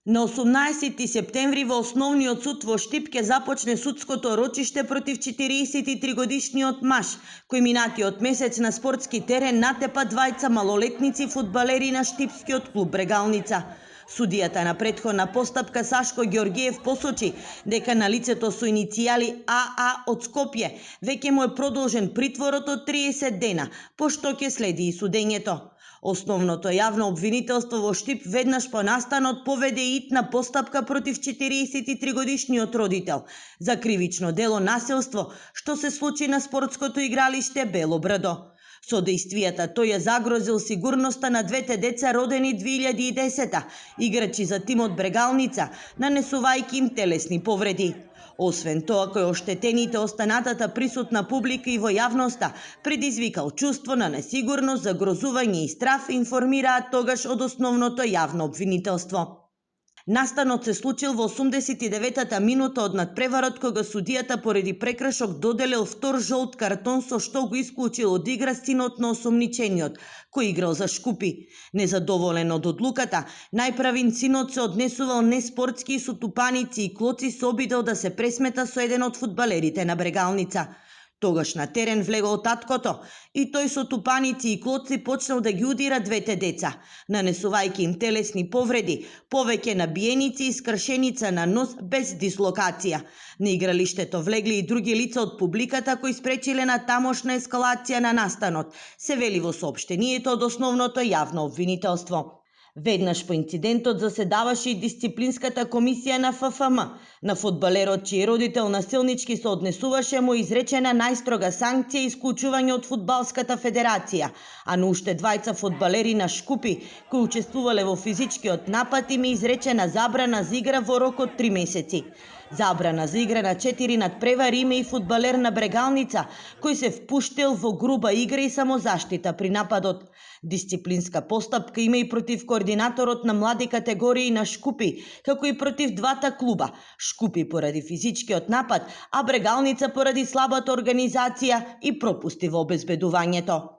На 18 септември во Основниот суд во Штип ќе започне судското рочиште против 43-годишниот маж, кој минатиот месец на спортски терен натепа двајца малолетници фудбалери на штипскиот клуб Брегалница. Судијата на претходна постапка Сашко Ѓоргиев посочи дека на лицето со иницијали АА од Скопје веќе му е продолжен притворот од 30 дена, пошто ќе следи и судењето. Основното јавно обвинителство во Штип веднаш по настанот поведе итна постапка против 43-годишниот родител за кривично дело насилство што се случи на спортското игралиште Бело Брадо. Со дејствијата тој ја загрозил сигурноста на двете деца родени 2010, играчи за тимот Брегалница, нанесувајќи им телесни повреди. Освен тоа, кој оштетените останатата присутна публика и во јавноста предизвикал чувство на несигурност, загрозување и страф, информираат тогаш од основното јавно обвинителство. Настанот се случил во 89-та минута од надпреварот, кога судијата поради прекршок доделил втор жолт картон со што го исклучил од игра синот на осомничениот, кој играл за Шкупи. Незадоволен од одлуката, најправин синот се однесувал неспортски и со тупаници и клоци се обидел да се пресмета со еден од фудбалерите на Брегалница. Тогаш на терен влегол таткото и тој со тупаници и клоци почнал да ги удира двете деца, нанесувајќи им телесни повреди, повеќе набиеници и скршеница на нос без дислокација. На игралиштето влегли и други лица од публиката кои спречиле на тамошна ескалација на настанот, се вели во соопштението од основното јавно обвинителство. Веднаш по инцидентот заседаваше и дисциплинската комисија на ФФМ. На фудбалерот чиј родител насилнички се однесуваше му изречена најстрога санкција и исклучување од фудбалската федерација, а на уште двајца фудбалери на Шкупи кои учествувале во физичкиот напад им е изречена забрана за игра во рок од 3 месеци. Забрана за игра на 4 надпревари има и фудбалер на Брегалница, кој се впуштил во груба игра и самозаштита при нападот. Дисциплинска постапка има и против координаторот на млади категории на Шкупи, како и против двата клуба. Шкупи поради физичкиот напад, а Брегалница поради слабата организација и пропусти во обезбедувањето.